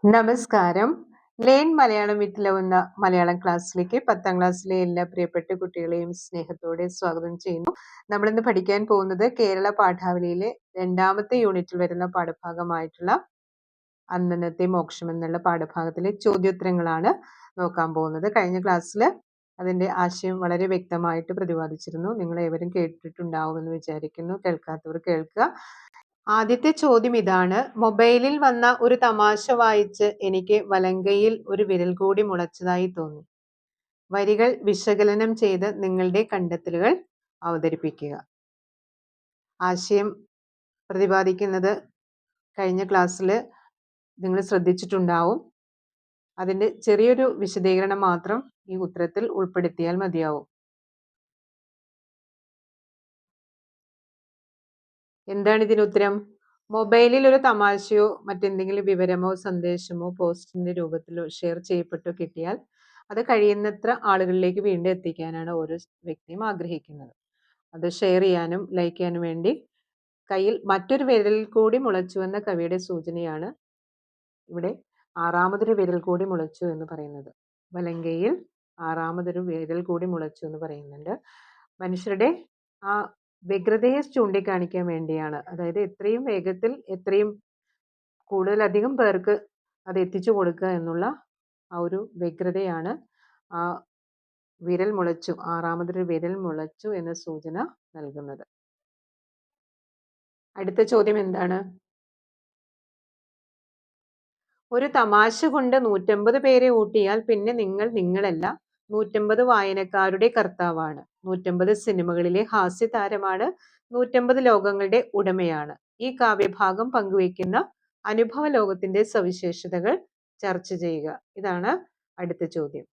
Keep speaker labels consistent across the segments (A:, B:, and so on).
A: നമസ്കാരം. Learn Malayalam with love എന്ന മലയാളം ക്ലാസ്സിലേക്ക് 10ാം ക്ലാസ്സിലെ എല്ലാ പ്രിയപ്പെട്ട കുട്ടികളെയും സ്നേഹത്തോടെ സ്വാഗതം ചെയ്യുന്നു. നമ്മളിന്ന് പഠിക്കാൻ പോകുന്നത് കേരള പാഠാവലിയിലെ 2ാമത്തെ യൂണിറ്റിൽ വരുന്ന പാഠഭാഗമായിട്ടുള്ള അന്നന്നത്തെ മോക്ഷം എന്നുള്ള പാഠഭാഗത്തിലെ ചോദ്യോത്തരങ്ങളാണ് നോക്കാൻ പോകുന്നത്. കഴിഞ്ഞ ക്ലാസ്സിൽ അതിന്റെ ആശയം വളരെ വ്യക്തമായിട്ട് പ്രതിപാദിച്ചിരുന്നു. നിങ്ങൾ ഏവരും കേട്ടിട്ടുണ്ടാവുമെന്ന് വിചാരിക്കുന്നു. കേൾക്കാത്തവർ കേൾക്കുക. ആദ്യത്തെ ചോദ്യം ഇതാണ്: മൊബൈലിൽ വന്ന ഒരു തമാശ വായിച്ച് എനിക്ക് വലങ്കയിൽ ഒരു വിരൽ കൂടി മുളച്ചതായി തോന്നി. വരികൾ വിശകലനം ചെയ്ത് നിങ്ങളുടെ കണ്ടെത്തലുകൾ അവതരിപ്പിക്കുക. ആശയം പ്രതിപാദിക്കുന്നത് കഴിഞ്ഞ ക്ലാസ്സിൽ നിങ്ങൾ ശ്രദ്ധിച്ചിട്ടുണ്ടാവും. അതിന്റെ ചെറിയൊരു വിശദീകരണം മാത്രം ഈ ഉത്തരത്തിൽ ഉൾപ്പെടുത്തിയാൽ മതിയാവും. എന്താണ് ഇതിന് ഉത്തരം? മൊബൈലിൽ ഒരു തമാശയോ മറ്റെന്തെങ്കിലും വിവരമോ സന്ദേശമോ പോസ്റ്റിന്റെ രൂപത്തിലോ ഷെയർ ചെയ്യപ്പെട്ടോ കിട്ടിയാൽ അത് കഴിയുന്നത്ര ആളുകളിലേക്ക് വീണ്ടും എത്തിക്കാനാണ് ഓരോ വ്യക്തിയും ആഗ്രഹിക്കുന്നത്. അത് ഷെയർ ചെയ്യാനും ലൈക്ക് ചെയ്യാനും വേണ്ടി കയ്യിൽ മറ്റൊരു വിരൽ കൂടി മുളച്ചു എന്ന കവിയുടെ സൂചനയാണ് ഇവിടെ ആറാമതൊരു വിരൽ കൂടി മുളച്ചു എന്ന് പറയുന്നത്. വലങ്കയിൽ ആറാമതൊരു വിരൽ കൂടി മുളച്ചു എന്ന് പറയുന്നുണ്ട്. മനുഷ്യരുടെ ആ വ്യഗ്രതയെ ചൂണ്ടിക്കാണിക്കാൻ വേണ്ടിയാണ്. അതായത് എത്രയും വേഗത്തിൽ എത്രയും കൂടുതലധികം പേർക്ക് അത് എത്തിച്ചു കൊടുക്കുക എന്നുള്ള ആ ഒരു വ്യഗ്രതയാണ് ആ വിരൽ മുളച്ചു, ആറാമതൊരു വിരൽ മുളച്ചു എന്ന സൂചന നൽകുന്നത്. അടുത്ത ചോദ്യം എന്താണ്? ഒരു തമാശ കൊണ്ട് 150 പേരെ ഊട്ടിയാൽ പിന്നെ നിങ്ങൾ നിങ്ങളല്ല, 150 വായനക്കാരുടെ കർത്താവാണ്, 150 സിനിമകളിലെ ഹാസ്യതാരമാണ്, 150 ലോകങ്ങളുടെ ഉടമയാണ്. ഈ കാവ്യഭാഗം പങ്കുവയ്ക്കുന്ന അനുഭവ ലോകത്തിന്റെ സവിശേഷതകൾ ചർച്ച ചെയ്യുക. ഇതാണ് അടുത്ത ചോദ്യം.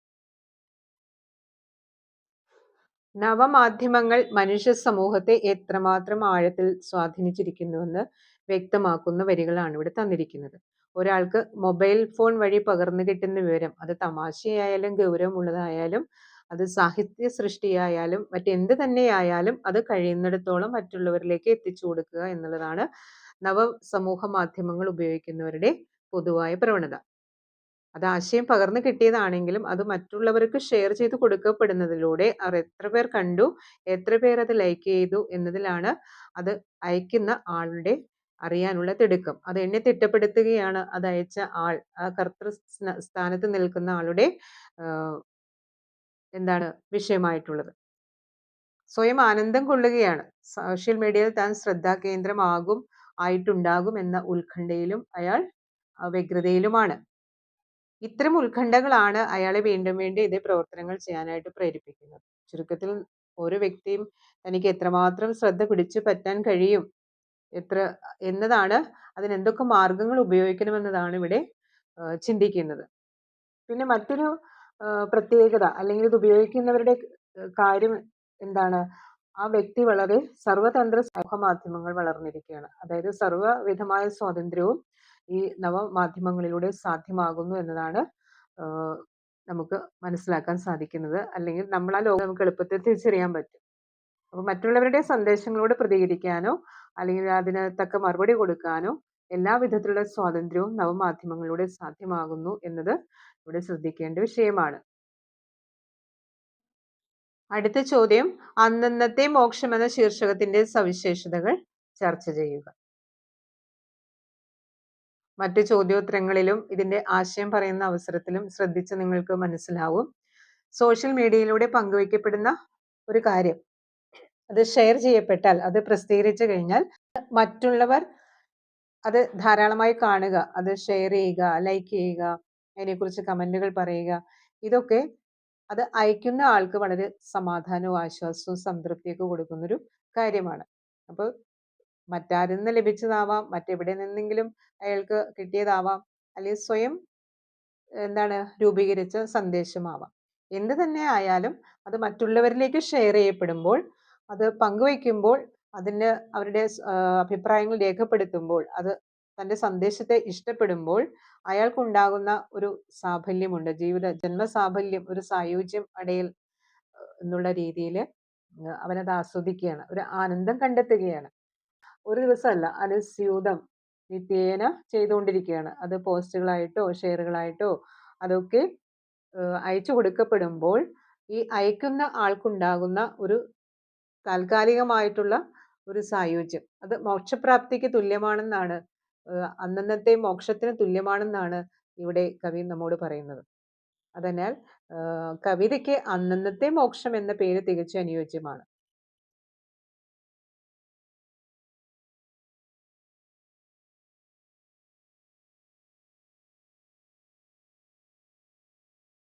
A: നവമാധ്യമങ്ങൾ മനുഷ്യ സമൂഹത്തെ എത്രമാത്രം ആഴത്തിൽ സ്വാധീനിച്ചിരിക്കുന്നുവെന്ന് വ്യക്തമാക്കുന്ന വരികളാണ് ഇവിടെ തന്നിരിക്കുന്നത്. ഒരാൾക്ക് മൊബൈൽ ഫോൺ വഴി പകർന്നു കിട്ടുന്ന വിവരം, അത് തമാശയായാലും ഗൗരവമുള്ളതായാലും അത് സാഹിത്യ സൃഷ്ടിയായാലും മറ്റെന്ത് തന്നെയായാലും അത് കഴിയുന്നിടത്തോളം മറ്റുള്ളവരിലേക്ക് എത്തിച്ചു കൊടുക്കുക എന്നുള്ളതാണ് നവ സമൂഹ മാധ്യമങ്ങൾ ഉപയോഗിക്കുന്നവരുടെ പൊതുവായ പ്രവണത. അത് ആശയം പകർന്നു കിട്ടിയതാണെങ്കിലും അത് മറ്റുള്ളവർക്ക് ഷെയർ ചെയ്ത് കൊടുക്കപ്പെടുന്നതിലൂടെ അവർ എത്ര പേർ കണ്ടു, എത്ര പേർ അത് ലൈക്ക് ചെയ്തു എന്നതിലാണ് അത് അയക്കുന്ന ആളുടെ അറിയാനുള്ള തിടുക്കം. അത് എന്നെ തിട്ടപ്പെടുത്തുകയാണ് അത് അയച്ച ആൾ, ആ കർത്തൃ സ്ഥാനത്ത് നിൽക്കുന്ന ആളുടെ എന്താണ് വിഷയമായിട്ടുള്ളത്. സ്വയം ആനന്ദം കൊള്ളുകയാണ്. സോഷ്യൽ മീഡിയയിൽ താൻ ആയിട്ടുണ്ടാകും എന്ന ഉത്കണ്ഠയിലും അയാൾ വ്യഗ്രതയിലുമാണ്. ഇത്തരം ഉത്കണ്ഠകളാണ് അയാളെ വീണ്ടും വീണ്ടും ഇതേ പ്രവർത്തനങ്ങൾ ചെയ്യാനായിട്ട് പ്രേരിപ്പിക്കുന്നത്. ചുരുക്കത്തിൽ ഓരോ വ്യക്തിയും തനിക്ക് എത്രമാത്രം ശ്രദ്ധ പിടിച്ചു പറ്റാൻ കഴിയും എന്നതാണ്, അതിന് എന്തൊക്കെ മാർഗങ്ങൾ ഉപയോഗിക്കണമെന്നതാണ് ഇവിടെ ചിന്തിക്കുന്നത്. പിന്നെ മറ്റൊരു പ്രത്യേകത അല്ലെങ്കിൽ ഇത് ഉപയോഗിക്കുന്നവരുടെ കാര്യം എന്താണ്? ആ വ്യക്തി വളരെ സർവതന്ത്ര സമൂഹ മാധ്യമങ്ങൾ വളർന്നിരിക്കുകയാണ്. അതായത് സർവ്വവിധമായ സ്വാതന്ത്ര്യവും ഈ നവമാധ്യമങ്ങളിലൂടെ സാധ്യമാകുന്നു എന്നതാണ് നമുക്ക് മനസ്സിലാക്കാൻ സാധിക്കുന്നത്. അല്ലെങ്കിൽ നമ്മൾ ആ ലോകം നമുക്ക് എളുപ്പത്തിൽ തിരിച്ചറിയാൻ പറ്റും. അപ്പൊ മറ്റുള്ളവരുടെ സന്ദേശങ്ങളോട് പ്രതികരിക്കാനോ അല്ലെങ്കിൽ അതിന് തക്ക മറുപടി കൊടുക്കാനോ എല്ലാ വിധത്തിലുള്ള സ്വാതന്ത്ര്യവും നവമാധ്യമങ്ങളിലൂടെ സാധ്യമാകുന്നു എന്നത് ഇവിടെ ശ്രദ്ധിക്കേണ്ട വിഷയമാണ്. അടുത്ത ചോദ്യം: അന്നന്നത്തെ മോക്ഷം എന്ന ശീർഷകത്തിന്റെ സവിശേഷതകൾ ചർച്ച ചെയ്യുക. മറ്റു ചോദ്യോത്തരങ്ങളിലും ഇതിന്റെ ആശയം പറയുന്ന അവസരത്തിലും ശ്രദ്ധിച്ച് നിങ്ങൾക്ക് മനസ്സിലാവും. സോഷ്യൽ മീഡിയയിലൂടെ പങ്കുവയ്ക്കപ്പെടുന്ന ഒരു കാര്യം അത് ഷെയർ ചെയ്യപ്പെട്ടാൽ, അത് പ്രസിദ്ധീകരിച്ചു കഴിഞ്ഞാൽ മറ്റുള്ളവർ അത് ധാരാളമായി കാണുക, അത് ഷെയർ ചെയ്യുക, ലൈക്ക് ചെയ്യുക, അതിനെക്കുറിച്ച് കമന്റുകൾ പറയുക, ഇതൊക്കെ അത് അയക്കുന്ന ആൾക്ക് വളരെ സമാധാനവും ആശ്വാസവും സംതൃപ്തിയൊക്കെ കൊടുക്കുന്നൊരു കാര്യമാണ്. അപ്പോൾ മറ്റാരിൽ നിന്ന് ലഭിച്ചതാവാം, മറ്റെവിടെ നിന്നെങ്കിലും അയാൾക്ക് കിട്ടിയതാവാം, അല്ലെങ്കിൽ സ്വയം രൂപീകരിച്ച സന്ദേശമാവാം. എന്ത് തന്നെ ആയാലും അത് മറ്റുള്ളവരിലേക്ക് ഷെയർ ചെയ്യപ്പെടുമ്പോൾ, അത് പങ്കുവയ്ക്കുമ്പോൾ, അതിന് അവരുടെ അഭിപ്രായങ്ങൾ രേഖപ്പെടുത്തുമ്പോൾ, അത് തൻ്റെ സന്ദേശത്തെ ഇഷ്ടപ്പെടുമ്പോൾ അയാൾക്കുണ്ടാകുന്ന ഒരു സാഫല്യമുണ്ട്, ജന്മസാഫല്യം, ഒരു സായുജ്യം അടയൽ എന്നുള്ള രീതിയിൽ അവനത് ആസ്വദിക്കുകയാണ്, ഒരു ആനന്ദം കണ്ടെത്തുകയാണ്. ഒരു ദിവസമല്ല, അനുസ്യൂതം നിത്യേന ചെയ്തുകൊണ്ടിരിക്കുകയാണ്. അത് പോസ്റ്റുകളായിട്ടോ, ഷെയറുകളായിട്ടോ അതൊക്കെ അയച്ചു കൊടുക്കപ്പെടുമ്പോൾ ഈ അയക്കുന്ന ആൾക്കുണ്ടാകുന്ന ഒരു താൽക്കാലികമായിട്ടുള്ള ഒരു സായുജ്യം അത് മോക്ഷപ്രാപ്തിക്ക് തുല്യമാണെന്നാണ് അന്നന്നത്തെ മോക്ഷത്തിന് തുല്യമാണെന്നാണ് ഇവിടെ കവി നമ്മോട് പറയുന്നത്. അതിനാൽ കവിതയ്ക്ക് അന്നന്നത്തെ മോക്ഷം എന്ന പേര് തികച്ചും അനുയോജ്യമാണ്.